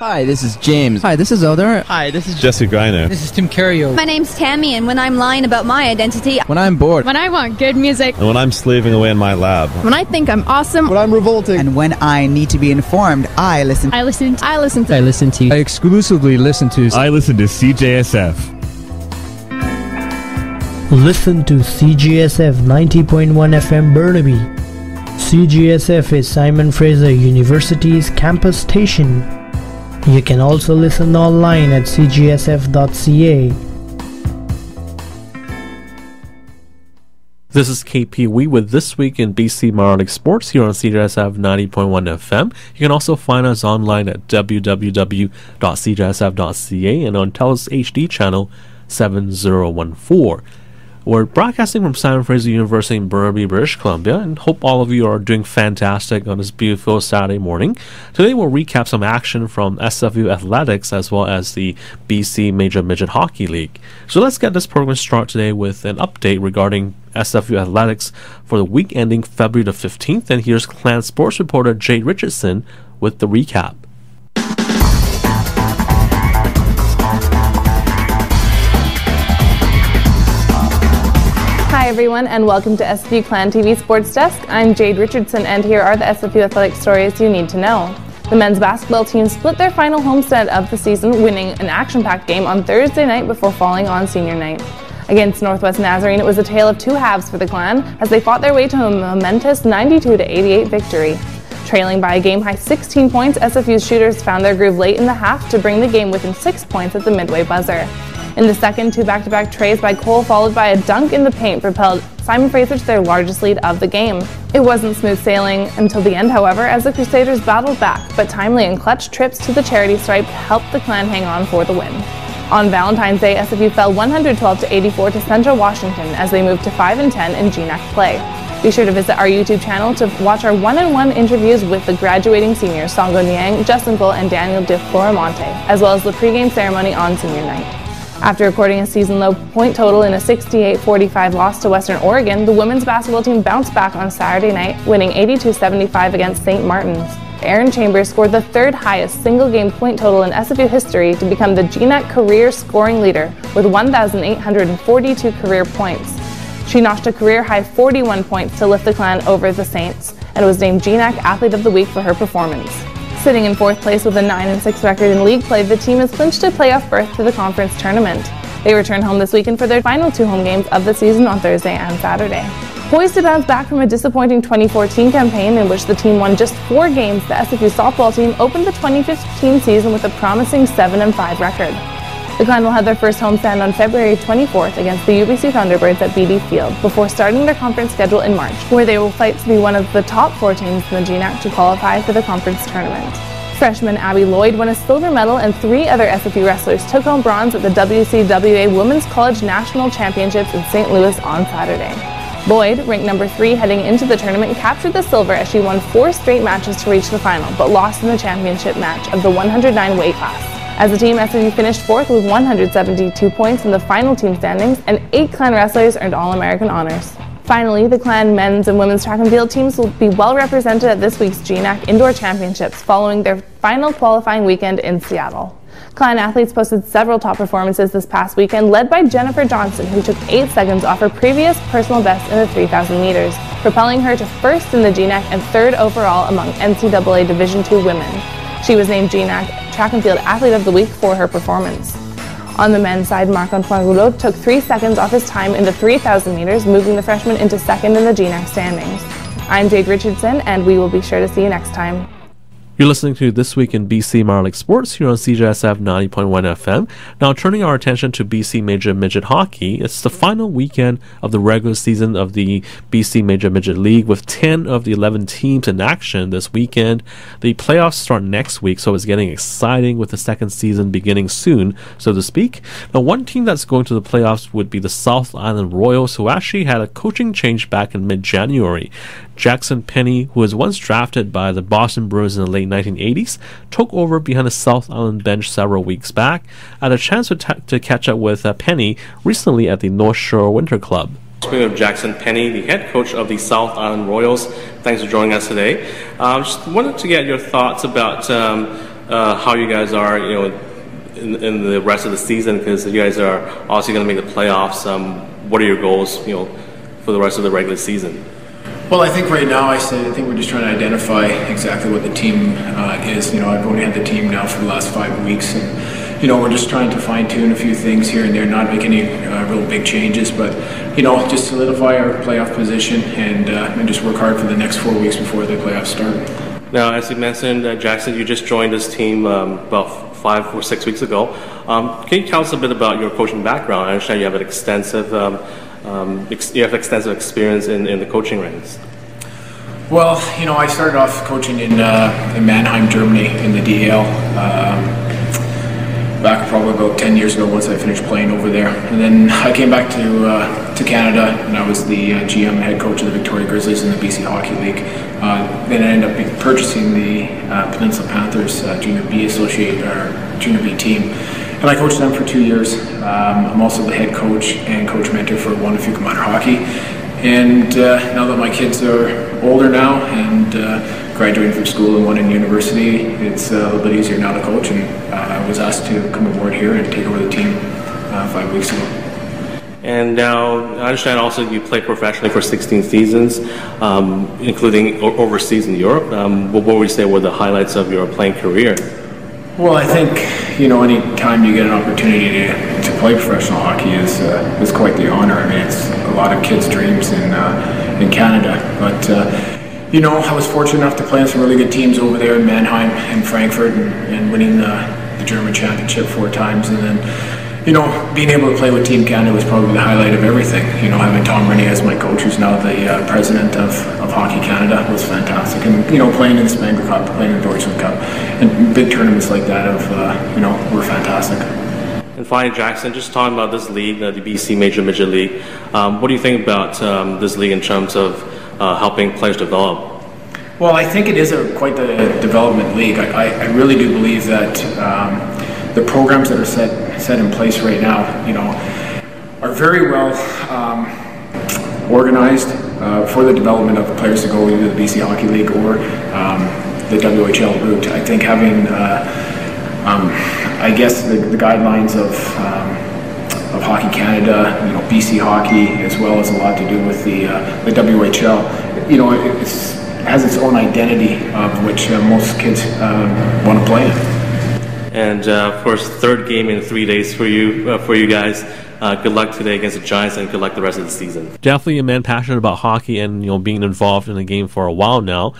Hi, this is James. Hi, this is Elder. Hi, this is Jesse Greiner. This is Tim Carrio. My name's Tammy, and when I'm lying about my identity, When I'm bored. When I want good music. And when I'm slaving away in my lab. When I think I'm awesome. When I'm revolting. And when I need to be informed, I listen. I listen to. I exclusively listen to. I listen to CJSF. Listen to CJSF 90.1 FM Burnaby. CJSF is Simon Fraser University's campus station. You can also listen online at cjsf.ca. This is KPWE with This Week in BC Minor Sports here on CJSF 90.1 FM. You can also find us online at www.cjsf.ca and on TELUS HD channel 7014. We're broadcasting from Simon Fraser University in Burnaby, British Columbia, and hope all of you are doing fantastic on this beautiful Saturday morning. Today we'll recap some action from SFU Athletics as well as the BC Major Midget Hockey League. So let's get this program started today with an update regarding SFU Athletics for the week ending February the 15th, and here's Clan Sports reporter Jade Richardson with the recap. Hi everyone, and welcome to SFU Clan TV Sports Desk. I'm Jade Richardson, and here are the SFU athletic stories you need to know. The men's basketball team split their final homestand of the season, winning an action-packed game on Thursday night before falling on senior night. Against Northwest Nazarene, it was a tale of two halves for the Clan as they fought their way to a momentous 92-88 victory. Trailing by a game-high 16 points, SFU's shooters found their groove late in the half to bring the game within 6 points at the midway buzzer. In the second, two back-to-back trays by Cole followed by a dunk in the paint propelled Simon Fraser to their largest lead of the game. It wasn't smooth sailing until the end, however, as the Crusaders battled back, but timely and clutch trips to the charity stripe helped the Clan hang on for the win. On Valentine's Day, SFU fell 112-84 to Central Washington as they moved to 5-10 in GNAC play. Be sure to visit our YouTube channel to watch our one-on-one interviews with the graduating seniors Songo Niang, Justin Cole, and Daniel De Floramonte, as well as the pregame ceremony on senior night. After recording a season-low point total in a 68-45 loss to Western Oregon, the women's basketball team bounced back on Saturday night, winning 82-75 against St. Martin's. Erin Chambers scored the third highest single-game point total in SFU history to become the GNAC career scoring leader with 1,842 career points. She notched a career-high 41 points to lift the Clan over the Saints and was named GNAC Athlete of the Week for her performance. Sitting in fourth place with a 9-6 record in league play, the team has clinched a playoff berth to the conference tournament. They return home this weekend for their final two home games of the season on Thursday and Saturday. Poised to bounce back from a disappointing 2014 campaign in which the team won just 4 games, the SFU softball team opened the 2015 season with a promising 7-5 record. The Clan will have their first homestand on February 24th against the UBC Thunderbirds at BD Field before starting their conference schedule in March, where they will fight to be one of the top 4 teams in the GNAC to qualify for the conference tournament. Freshman Abby Lloyd won a silver medal, and 3 other SFU wrestlers took home bronze at the WCWA Women's College National Championships in St. Louis on Saturday. Lloyd, ranked number 3 heading into the tournament, captured the silver as she won 4 straight matches to reach the final, but lost in the championship match of the 109 weight class. As a team, SFU finished 4th with 172 points in the final team standings, and 8 Clan wrestlers earned All-American honors. Finally, the Clan men's and women's track and field teams will be well represented at this week's GNAC Indoor Championships following their final qualifying weekend in Seattle. Clan athletes posted several top performances this past weekend, led by Jennifer Johnson, who took 8 seconds off her previous personal best in the 3,000 meters, propelling her to 1st in the GNAC and 3rd overall among NCAA Division II women. She was named GNAC Track and Field Athlete of the Week for her performance. On the men's side, Marc-Antoine Rouleau took 3 seconds off his time in the 3,000 meters, moving the freshman into 2nd in the GNAC standings. I'm Jade Richardson, and we will be sure to see you next time. You're listening to This Week in BC Minor League Sports here on CJSF 90.1 FM. Now turning our attention to BC Major Midget Hockey, it's the final weekend of the regular season of the BC Major Midget League with 10 of the 11 teams in action this weekend. The playoffs start next week, so it's getting exciting with the second season beginning soon, so to speak. Now one team that's going to the playoffs would be the South Island Royals, who actually had a coaching change back in mid-January. Jackson Penny, who was once drafted by the Boston Bruins in the late 1980s, took over behind the South Island bench several weeks back. I had a chance to catch up with Penny recently at the North Shore Winter Club. Speaking of Jackson Penny, the head coach of the South Island Royals, thanks for joining us today. Just wanted to get your thoughts about how you guys are, in the rest of the season, because you guys are obviously going to make the playoffs. What are your goals, for the rest of the regular season? Well, I think right now, I think we're just trying to identify exactly what the team is. I've only had the team now for the last 5 weeks, and we're just trying to fine tune a few things here and there, not make any real big changes, but just solidify our playoff position and just work hard for the next 4 weeks before the playoffs start. Now, as you mentioned, Jackson, you just joined this team about 5 or 6 weeks ago. Can you tell us a bit about your coaching background? I understand you have an extensive experience in the coaching ranks. Well, I started off coaching in Mannheim, Germany, in the DEL. Back probably about 10 years ago, once I finished playing over there. And then I came back to Canada, and I was the GM head coach of the Victoria Grizzlies in the BC Hockey League. Then I ended up purchasing the Peninsula Panthers Junior B team. And I coached them for 2 years. I'm also the head coach and coach mentor for Wanufuka Minor Hockey. And now that my kids are older now and graduating from school and one in university, it's a little bit easier now to coach, and I was asked to come aboard here and take over the team 5 weeks ago. And now, I understand also you played professionally for 16 seasons, including overseas in Europe. What would you say were the highlights of your playing career? Well, I think, any time you get an opportunity to play professional hockey is quite the honor. I mean, it's a lot of kids' dreams in Canada, but I was fortunate enough to play on some really good teams over there in Mannheim and Frankfurt, and winning the German championship 4 times, and then being able to play with Team Canada was probably the highlight of everything. Having Tom Rennie as my coach, who's now the president of Hockey Canada, was fantastic. And, playing in the Spengler Cup, playing in the Deutschland Cup, and big tournaments like that were fantastic. And finally, Jackson, just talking about this league, the BC Major Midget League, what do you think about this league in terms of helping players develop? Well, I think it is quite the development league. I really do believe that the programs that are set in place right now, are very well organized for the development of players to go either the BC Hockey League or the WHL route. I think having, the guidelines of Hockey Canada, BC Hockey, as well as a lot to do with the WHL, it has its own identity of which most kids want to play in. And of course, 3rd game in 3 days for you guys. Good luck today against the Giants, and good luck the rest of the season. Definitely a man passionate about hockey and being involved in the game for a while now.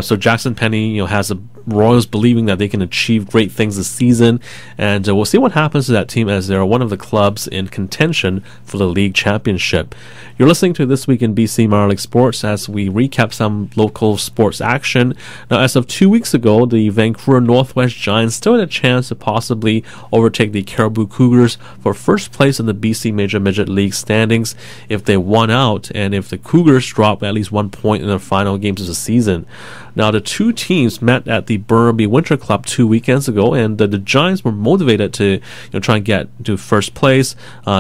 So Jackson Penny has the Royals believing that they can achieve great things this season, and we'll see what happens to that team as they're one of the clubs in contention for the league championship. You're listening to This Week in BC Minor League Sports as we recap some local sports action. Now, as of 2 weeks ago, the Vancouver Northwest Giants still had a chance to possibly overtake the Caribou Cougars for first place in the BC Major Midget League standings if they won out and if the Cougars drop at least 1 point in their final games of the season. Now, the two teams met at the Burnaby Winter Club 2 weekends ago, and the Giants were motivated to try and get to first place.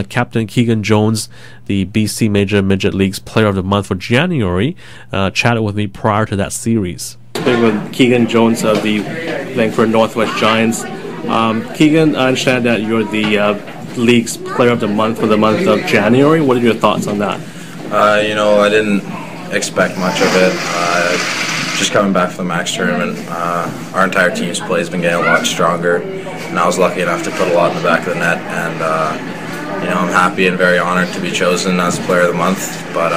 Captain Keegan Jones, the BC Major Midget League's Player of the Month for January, chatted with me prior to that series. Speaking with Keegan Jones of the Vancouver Northwest Giants. Keegan, I understand that you're the league's Player of the Month for the month of January. What are your thoughts on that? I didn't expect much of it. Just coming back from the Max tournament, our entire team's play has been getting a lot stronger, and I was lucky enough to put a lot in the back of the net, and I'm happy and very honored to be chosen as Player of the Month, but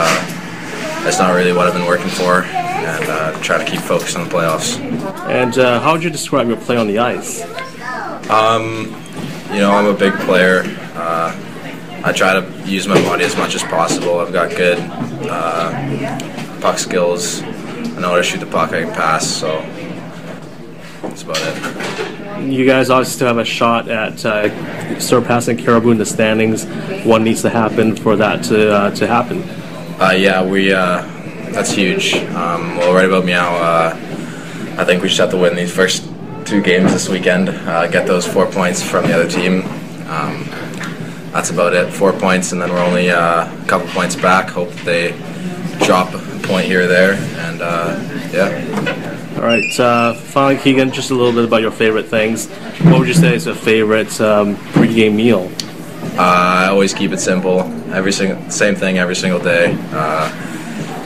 that's not really what I've been working for, and try to keep focused on the playoffs. And how would you describe your play on the ice? I'm a big player. I try to use my body as much as possible. I've got good puck skills. I know how to shoot the puck, I can pass, so that's about it. You guys obviously still have a shot at surpassing Caribou in the standings. What needs to happen for that to happen? That's huge. Well, right about meow, I think we just have to win these first 2 games this weekend, get those 4 points from the other team. That's about it, 4 points, and then we're only a couple points back. Hope that they drop a point here or there, and yeah. All right. Finally, Keegan, just a little bit about your favorite things. What would you say is your favorite pregame meal? I always keep it simple. Same thing every single day.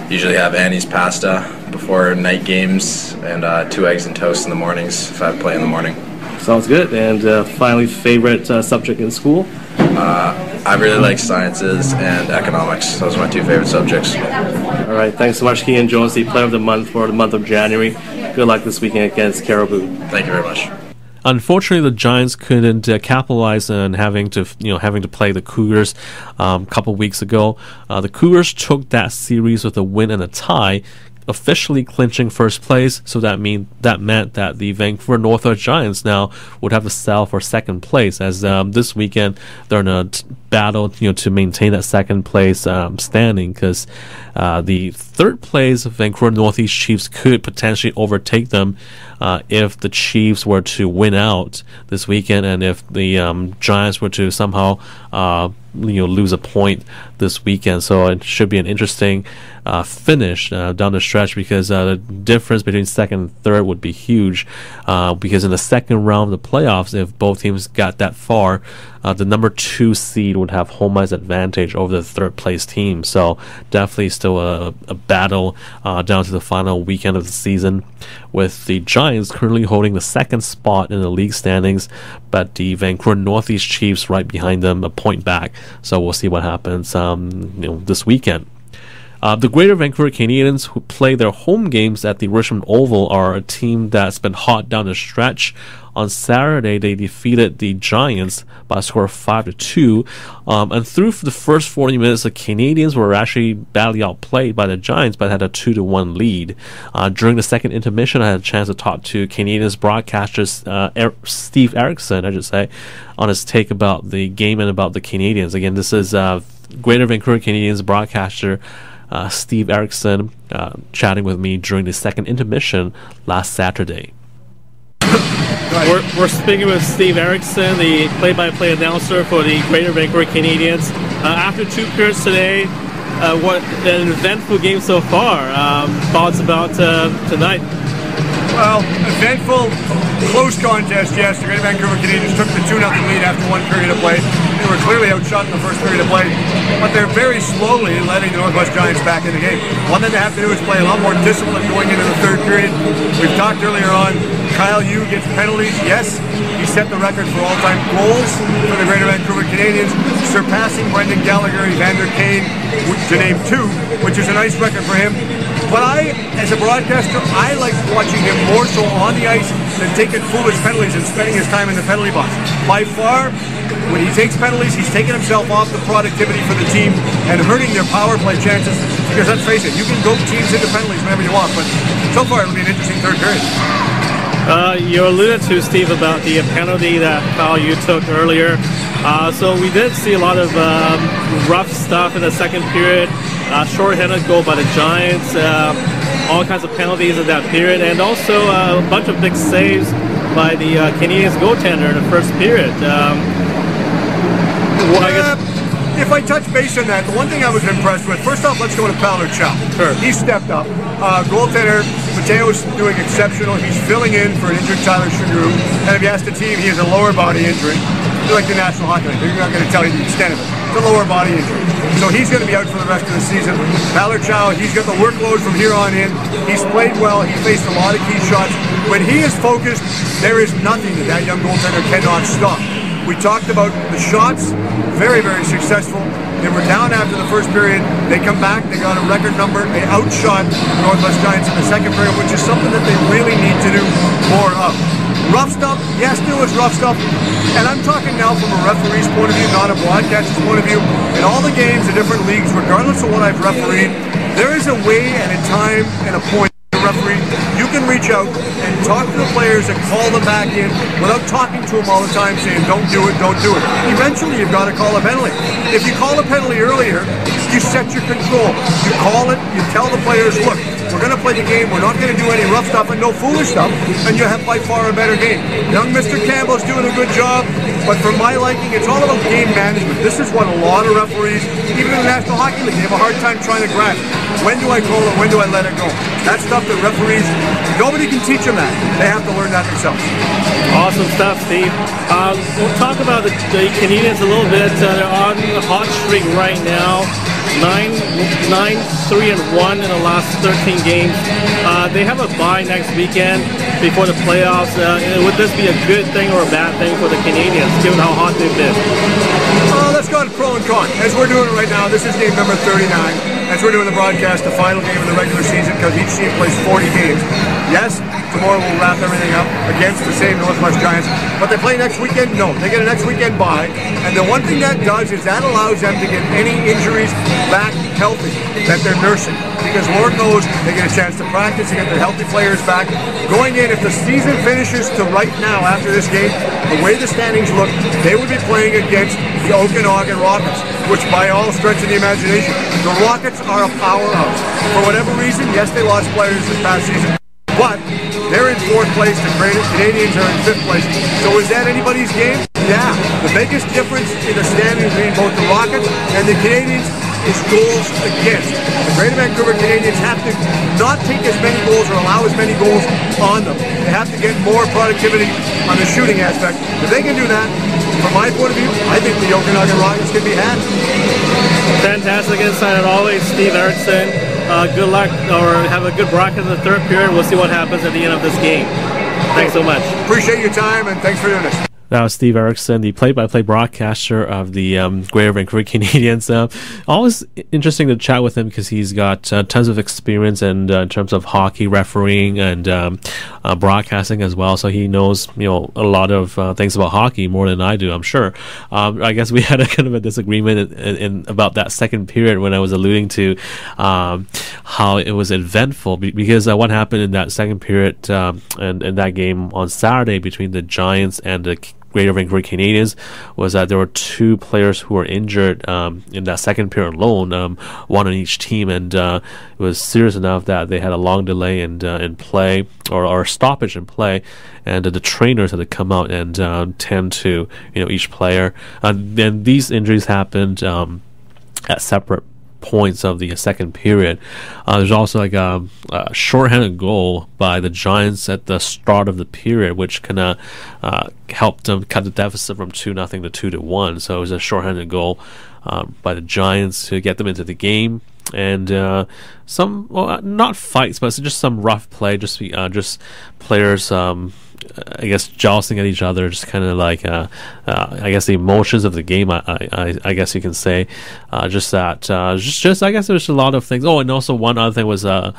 Usually have Annie's pasta before night games and 2 eggs and toast in the mornings if I play in the morning. Sounds good. And finally, favorite subject in school? I really like sciences and economics. Those are my 2 favorite subjects. All right. Thanks so much, Keegan Jones, the player of the month for the month of January. Good luck this weekend against Caribou. Thank you very much. Unfortunately, the Giants couldn't capitalize on having to play the Cougars a couple weeks ago. The Cougars took that series with a win and a tie, officially clinching first place. So that meant that the Vancouver Northwest Giants now would have to settle for second place, as this weekend they're in a battle to maintain that second place standing, because the third place Vancouver Northeast Chiefs could potentially overtake them if the Chiefs were to win out this weekend, and if the Giants were to somehow lose a point this weekend. So it should be an interesting finish down the stretch, because the difference between second and third would be huge, because in the second round of the playoffs, if both teams got that far, the number 2 seed would have home ice advantage over the third place team. So definitely still a battle down to the final weekend of the season, with the Giants currently holding the second spot in the league standings, but the Vancouver Northeast Chiefs right behind them, a point back. So we'll see what happens this weekend. The Greater Vancouver Canadians, who play their home games at the Richmond Oval, are a team that's been hot down the stretch. On Saturday, they defeated the Giants by a score of 5-2. And through the first 40 minutes, the Canadians were actually badly outplayed by the Giants, but had a 2-1 lead. During the second intermission, I had a chance to talk to Canadians broadcaster Steve Erickson, I should say, on his take about the game and about the Canadians. Again, this is Greater Vancouver Canadians broadcaster Steve Erickson chatting with me during the second intermission last Saturday. We're speaking with Steve Erickson, the play-by-play announcer for the Greater Vancouver Canadians. After 2 periods today, what an eventful game so far. Thoughts about tonight? Well, eventful, close contest, yes. The Greater Vancouver Canadians took the 2-0 lead after 1 period of play. They were clearly outshot in the first period of play, but they're very slowly letting the Northwest Giants back in the game. One thing they have to do is play a lot more discipline going into the third period. We've talked earlier on, Kyle Yu gets penalties. Yes, he set the record for all-time goals for the Greater Vancouver Canadians, surpassing Brendan Gallagher, Evander Kane, to name 2, which is a nice record for him. But as a broadcaster, I like watching him more so on the ice than taking foolish penalties and spending his time in the penalty box. By far, when he takes penalties, he's taking himself off the productivity for the team and hurting their power play chances. Because let's face it, you can go teams into penalties whenever you want, but so far it'll be an interesting third period. You alluded to, Steve, about the penalty that Kyle Yu took earlier. So we did see a lot of rough stuff in the second period. Short-handed goal by the Giants, all kinds of penalties in that period, and also a bunch of big saves by the Canadians goaltender in the first period. If I touch base on that, the one thing I was impressed with, first off, let's go to Tyler Chow. Sure. He stepped up. Goaltender Mateo's doing exceptional. He's filling in for an injured Tyler Sugaru. And if you ask the team, he has a lower body injury. Like the National Hockey League, they're not going to tell you the extent of it. It's a lower body injury. So he's going to be out for the rest of the season. Tyler Chow, he's got the workload from here on in. He's played well. He faced a lot of key shots. When he is focused, there is nothing that young goaltender cannot stop. We talked about the shots, very, very successful. They were down after the first period. They come back, they got a record number. They outshot the Northwest Giants in the second period, which is something that they really need to do more of. Rough stuff, yes, there was rough stuff. And I'm talking now from a referee's point of view, not a broadcaster's point of view. In all the games in different leagues, regardless of what I've refereed, there is a way and a time and a point. Referee, you can reach out and talk to the players and call them back in without talking to them all the time saying don't do it, don't do it. Eventually you've got to call a penalty. If you call a penalty earlier, you set your control. You call it, you tell the players, look, we're going to play the game, we're not going to do any rough stuff and no foolish stuff, and you have by far a better game. Young Mr. Campbell's doing a good job, but for my liking, it's all about game management. This is what a lot of referees, even in the National Hockey League, they have a hard time trying to grasp. When do I call it? When do I let it go? That's stuff that referees, nobody can teach them that. They have to learn that themselves. Awesome stuff, Steve. We'll talk about the Canadians a little bit. They're on a hot streak right now. 9-3-1 in the last 13 games. They have a bye next weekend before the playoffs. Would this be a good thing or a bad thing for the Canadians, given how hot they've been? Let's go on pro and con. As we're doing it right now, this is game number 39. As we're doing the broadcast, the final game of the regular season, because each team plays 40 games. Yes, tomorrow we'll wrap everything up against the same Northwest Giants. But they play next weekend? No. They get a next weekend bye. And the one thing that does is that allows them to get any injuries back healthy that they're nursing. Because Lord knows they get a chance to practice and get their healthy players back. Going in, if the season finishes to right now after this game, the way the standings look, they would be playing against the Okanagan Rockets, which by all stretch of the imagination, the Rockets are a powerhouse. For whatever reason, yes, they lost players this past season, but they're in 4th place. The Canadians are in 5th place. So is that anybody's game? Yeah. The biggest difference in the standings between both the Rockets and the Canadians is goals against. The Greater Vancouver Canadians have to not take as many goals or allow as many goals on them. They have to get more productivity on the shooting aspect. If they can do that, from my point of view, I think the Okanagan Rockets can be had. Fantastic insight as always, Steve Erickson. Good luck, or have a good broadcast in the 3rd period. We'll see what happens at the end of this game. Thanks so much. Appreciate your time, and thanks for doing this. That was Steve Erickson, the play-by-play broadcaster of the Greater Vancouver Canadians. Always interesting to chat with him because he's got tons of experience in terms of hockey refereeing and broadcasting as well. So he knows, a lot of things about hockey more than I do, I'm sure. I guess we had a kind of a disagreement in about that second period when I was alluding to how it was eventful because what happened in that second period and in that game on Saturday between the Giants and the Greater Vancouver Canadians was that there were 2 players who were injured in that second period alone, one on each team, and it was serious enough that they had a long delay in play or stoppage in play, and the trainers had to come out and tend to each player. And these injuries happened at separate points of the second period. There's also like a shorthanded goal by the Giants at the start of the period, which kind of helped them cut the deficit from 2-0 to 2-1. So it was a shorthanded goal by the Giants to get them into the game. And some, not fights, but just some rough play, just players I guess jousting at each other, just kind of like I guess the emotions of the game. I guess you can say just that. Just I guess there's a lot of things. Oh, and also one other thing was there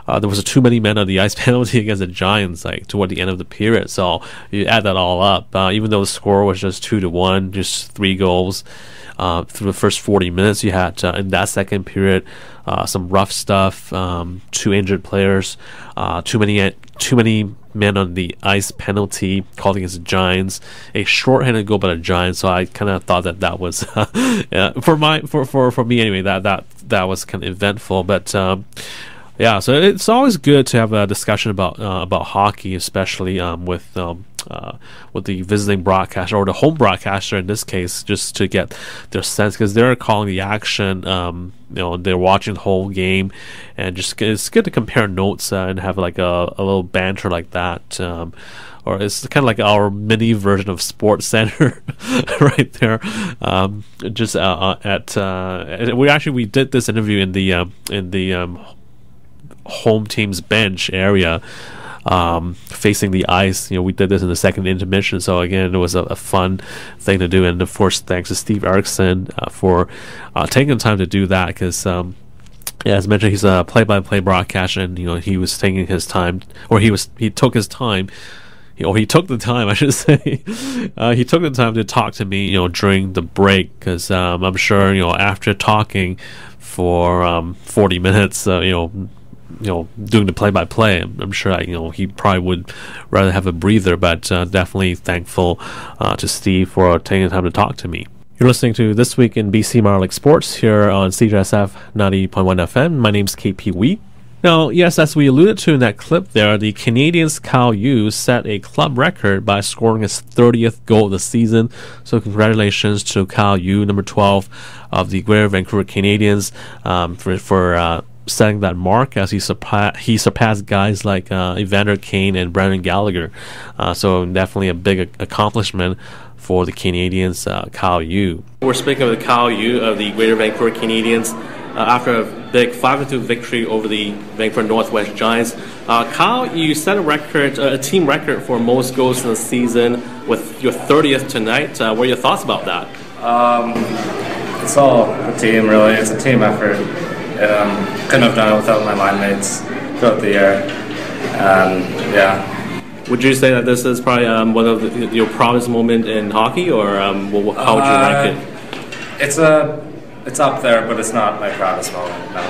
was a too many men on the ice penalty against the Giants, like toward the end of the period. So you add that all up, even though the score was just 2-1, just 3 goals. Through the first 40 minutes, you had in that second period some rough stuff, 2 injured players, too many men on the ice penalty called against the Giants, a shorthanded goal by the Giants. So I kind of thought that was for me anyway. That was kind of eventful, but. Yeah, so it's always good to have a discussion about hockey, especially with the visiting broadcaster or the home broadcaster in this case, just to get their sense because they're calling the action. They're watching the whole game, and just it's good to compare notes and have like a little banter like that. Or it's kind of like our mini version of Sports Center, right there. We did this interview in the home team's bench area, facing the ice. We did this in the second intermission, so again it was a fun thing to do. And of course, thanks to Steve Erickson for taking the time to do that, because as mentioned, he's a play-by-play broadcaster, and he was taking his time, or he took his time. He took the time, I should say. He took the time to talk to me, during the break, because I'm sure, after talking for 40 minutes, doing the play-by-play, I'm sure he probably would rather have a breather, but definitely thankful to Steve for taking the time to talk to me. You're listening to This Week in BC Minor League Sports here on CJSF 90.1 FM. My name's KP Wee. Now, yes, as we alluded to in that clip there, the Canadians' Kyle Yu set a club record by scoring his 30th goal of the season. So congratulations to Kyle Yu, number 12 of the Greater Vancouver Canadians, for setting that mark as he surpassed guys like Evander Kane and Brendan Gallagher. So definitely a big accomplishment for the Canadians, Kyle Yu. We're speaking with Kyle Yu of the Greater Vancouver Canadians after a big 5-2 victory over the Vancouver Northwest Giants. Kyle, you set a team record for most goals in the season with your 30th tonight. What are your thoughts about that? It's all a team, really. It's a team effort. Couldn't have done it without my line mates throughout the year. Yeah. Would you say that this is probably one of your proudest moment in hockey, or how would you rank it? It's up there, but it's not my proudest moment. No.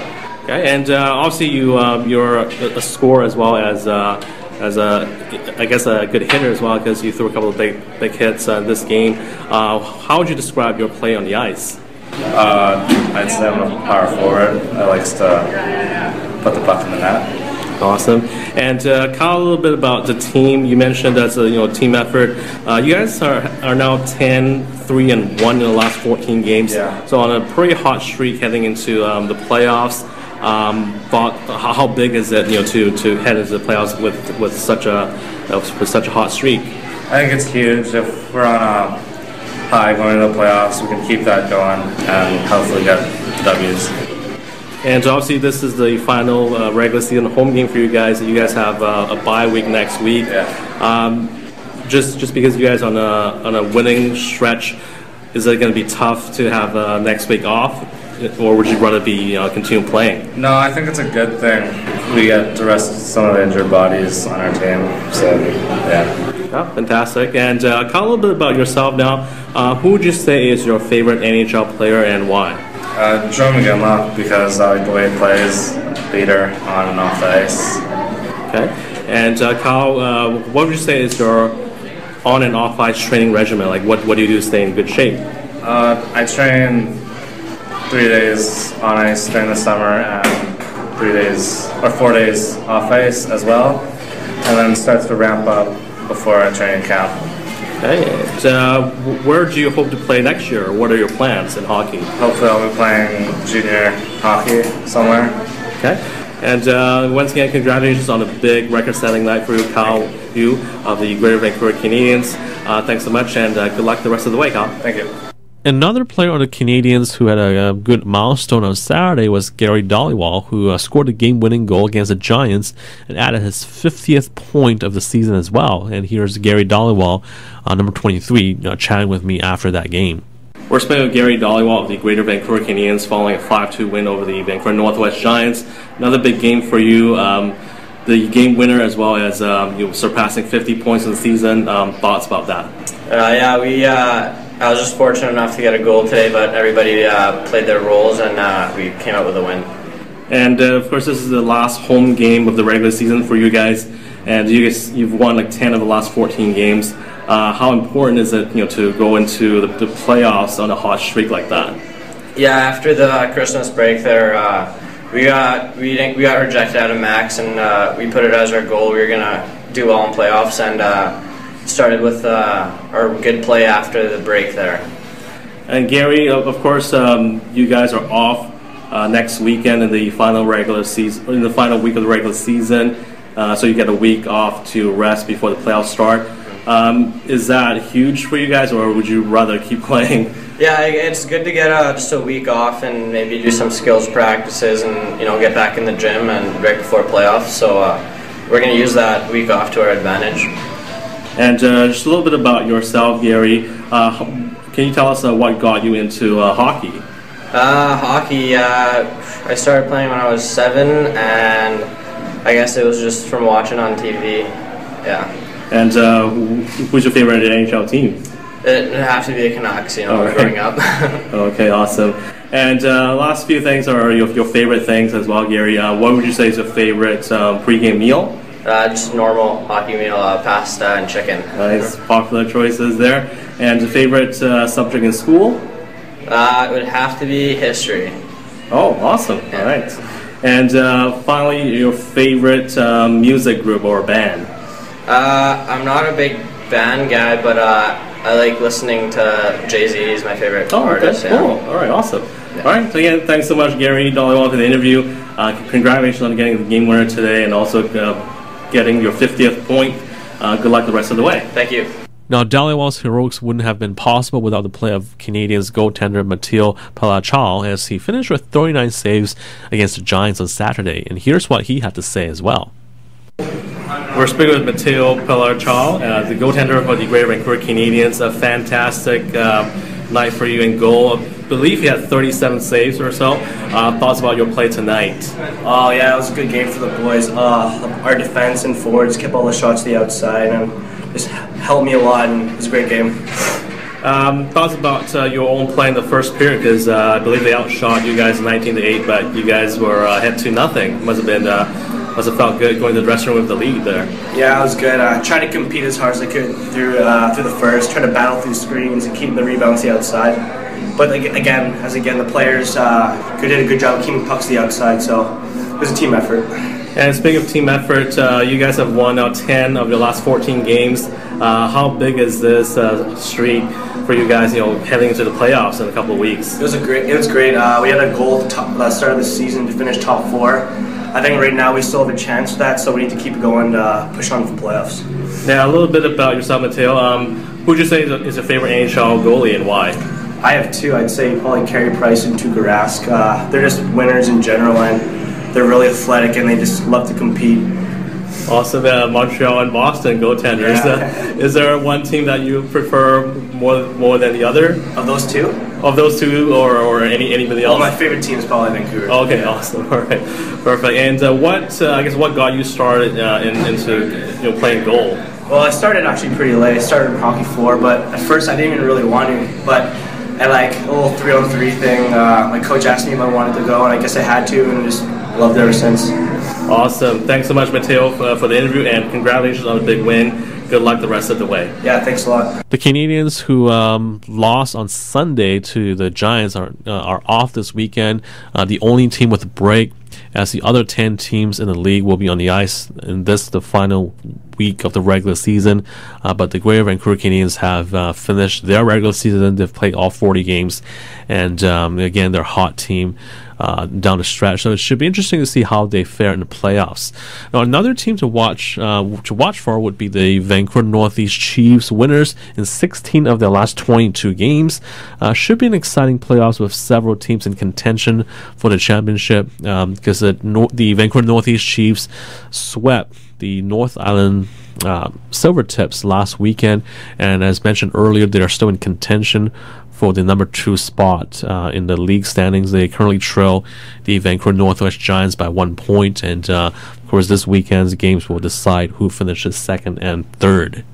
Okay, and obviously you're a scorer as well as I guess a good hitter as well, because you threw a couple of big hits this game. How would you describe your play on the ice? I'd say I'm a power forward. I likes to put the puck in the net. Awesome. And Kyle, a little bit about the team. You mentioned that's a team effort. You guys are now 10-3-1 in the last 14 games. Yeah. So on a pretty hot streak heading into the playoffs. How big is it to head into the playoffs with such a hot streak? I think it's huge. If we're on a high going into the playoffs, we can keep that going and hopefully get W's. And obviously, this is the final regular season home game for you guys. You guys have a bye week next week. Yeah. Just because you guys are on a winning stretch, is it going to be tough to have next week off, or would you rather be continue playing? No, I think it's a good thing. We get to rest some of the injured bodies on our team. So yeah. Oh, fantastic. And Kyle, a little bit about yourself now. Who would you say is your favorite NHL player and why? Joe McGinley, because I like the way he plays, leader on and off the ice. Okay. And Kyle, what would you say is your on and off ice training regimen? Like, what do you do to stay in good shape? I train 3 days on ice during the summer and 4 days off ice as well, and then it starts to ramp up before our training camp. Okay, and where do you hope to play next year? What are your plans in hockey? Hopefully I'll be playing junior hockey somewhere. Okay, and once again, congratulations on a big record-setting night for you, Kyle Yu of the Greater Vancouver Canadians. Thanks so much, and good luck the rest of the way, Kyle. Thank you. Another player on the Canadians who had a good milestone on Saturday was Gary Dhaliwal, who scored a game-winning goal against the Giants and added his 50th point of the season as well. And here's Gary Dhaliwal, number 23, chatting with me after that game. We're speaking with Gary Dhaliwal of the Greater Vancouver Canadians following a 5-2 win over the Vancouver Northwest Giants. Another big game for you. The game winner as well as surpassing 50 points in the season. Thoughts about that? I was just fortunate enough to get a goal today, but everybody played their roles and we came out with a win. And of course, this is the last home game of the regular season for you guys, and you've won like 10 of the last 14 games. How important is it, to go into the playoffs on a hot streak like that? Yeah, after the Christmas break there, we got rejected out of Max, and we put it as our goal. We were gonna do well in playoffs, and started with our good play after the break there. And Gary, of course, you guys are off next weekend in the final regular season, in the final week of the regular season. So you get a week off to rest before the playoffs start. Is that huge for you guys, or would you rather keep playing? Yeah, it's good to get just a week off and maybe do some skills practices and get back in the gym and right before playoffs. So we're going to use that week off to our advantage. And just a little bit about yourself, Gary. Can you tell us what got you into hockey? Hockey, I started playing when I was 7, and I guess it was just from watching on TV. Yeah. And who's your favorite NHL team? It'd have to be the Canucks, growing up. Okay, awesome. And last few things are your favorite things as well, Gary. What would you say is your favorite pregame meal? Just normal hockey meal, pasta and chicken. Nice, popular choices there. And your favorite subject in school? It would have to be history. Oh, awesome. Yeah. All right. And finally, your favorite music group or band? I'm not a big band guy, but I like listening to Jay-Z. He's my favorite artist. Okay, cool. All right, awesome. Yeah. All right, so again, thanks so much, Gary Dollywall, for the interview. Congratulations on getting the game winner today and also getting your 50th point. Good luck the rest of the way. Thank you. Now, Dollywall's heroics wouldn't have been possible without the play of Canadians goaltender Matteo Pelachal as he finished with 39 saves against the Giants on Saturday. And here's what he had to say as well. We're speaking with Matteo Pelachal, the goaltender for the Greater Vancouver Canadians. A fantastic night for you in goal. I believe you had 37 saves or so. Thoughts about your play tonight? Oh yeah, it was a good game for the boys. Our defense and forwards kept all the shots to the outside and just helped me a lot, and it was a great game. Thoughts about your own play in the first period, because I believe they outshot you guys 19-8, but you guys were ahead 2-0. Must have felt good going to the dressing room with the lead there. Yeah, it was good. I tried to compete as hard as I could through the first, try to battle through screens and keep the rebounds to the outside. But again, the players did a good job of keeping pucks to the outside, so it was a team effort. And speaking of team effort, you guys have won now 10 of your last 14 games. How big is this streak for you guys, heading into the playoffs in a couple of weeks? It was great. We had a goal at the start of the season to finish top 4. I think right now we still have a chance for that, so we need to keep going to push on for playoffs. Now, a little bit about yourself, Matteo. Who would you say is your favorite NHL goalie and why? I have two. I'd say probably Carey Price and Tuukka Rask. They're just winners in general, and they're really athletic, and they just love to compete. Awesome. Montreal and Boston goaltenders. Yeah. Is there one team that you prefer more than the other? Of those two? Of those two, or anybody else? Well, my favorite team is probably Vancouver. Okay, awesome. All right, perfect. And what got you started into playing goal? Well, I started actually pretty late. I started in Hockey 4, but at first I didn't even really want to. But at like a little 3-on-3 thing, my coach asked me if I wanted to go, and I guess I had to, and just loved it ever since. Awesome. Thanks so much, Matteo, for the interview, and congratulations on a big win. Good luck the rest of the way. Yeah, thanks a lot. The Canadians who lost on Sunday to the Giants are off this weekend. The only team with a break, as the other 10 teams in the league will be on the ice in the final week of the regular season. But the Greater Vancouver Canadians have finished their regular season. They've played all 40 games, and again, they're a hot team down the stretch. So it should be interesting to see how they fare in the playoffs. Now, another team to watch for would be the Vancouver Northeast Chiefs, winners in 16 of their last 22 games. Should be an exciting playoffs with several teams in contention for the championship, because the Vancouver Northeast Chiefs swept the North Island Silvertips last weekend, and as mentioned earlier, they are still in contention for the number 2 spot in the league standings. They currently trail the Vancouver Northwest Giants by 1 point, and of course this weekend's games will decide who finishes second and third.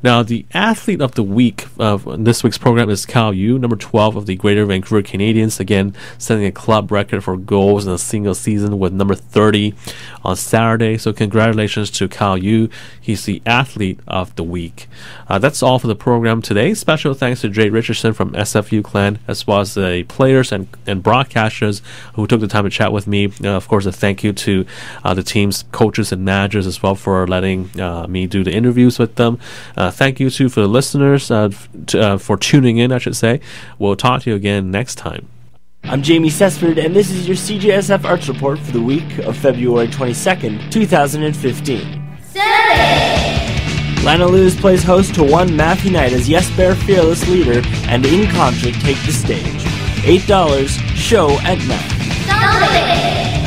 Now, the athlete of the week of this week's program is Cal Yu, number 12 of the Greater Vancouver Canadians, again setting a club record for goals in a single season with number 30 on Saturday. So congratulations to Cal Yu. He's the athlete of the week. That's all for the program today. Special thanks to Jade Richardson from SFU Clan, as well as the players and broadcasters who took the time to chat with me. Of course, a thank you to the team's coaches and managers as well for letting me do the interviews with them. Thank you too for the listeners for tuning in, I should say. We'll talk to you again next time. I'm Jamie Sesford, and this is your CJSF Arts Report for the week of February 22nd, 2015. Sunday! Lana Luz plays host to one Matthew Night as Yes Bear Fearless Leader and In Concert take the stage. $8, show at 9. Sunday!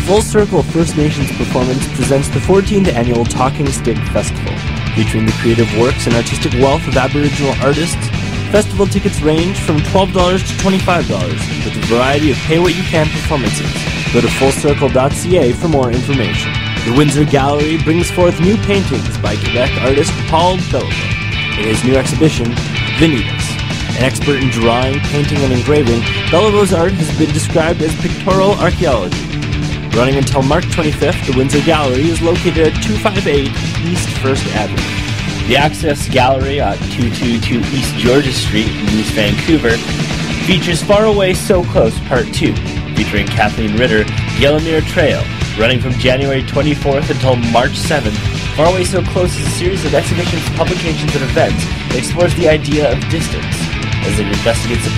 Full Circle First Nations Performance presents the 14th Annual Talking Stick Festival. Featuring the creative works and artistic wealth of Aboriginal artists, festival tickets range from $12 to $25 with a variety of pay-what-you-can performances. Go to fullcircle.ca for more information. The Windsor Gallery brings forth new paintings by Quebec artist Paul Bellevaux. In his new exhibition, Venitas. An expert in drawing, painting, and engraving, Bellevaux's art has been described as pictorial archaeology. Running until March 25th, the Windsor Gallery is located at 258 East 1st Avenue. The Access Gallery at 222 East Georgia Street in East Vancouver features Far Away So Close Part 2, featuring Kathleen Ritter, Yellowmere Trail, running from January 24th until March 7th Far Away So Close is a series of exhibitions, publications, and events that explores the idea of distance as it investigates the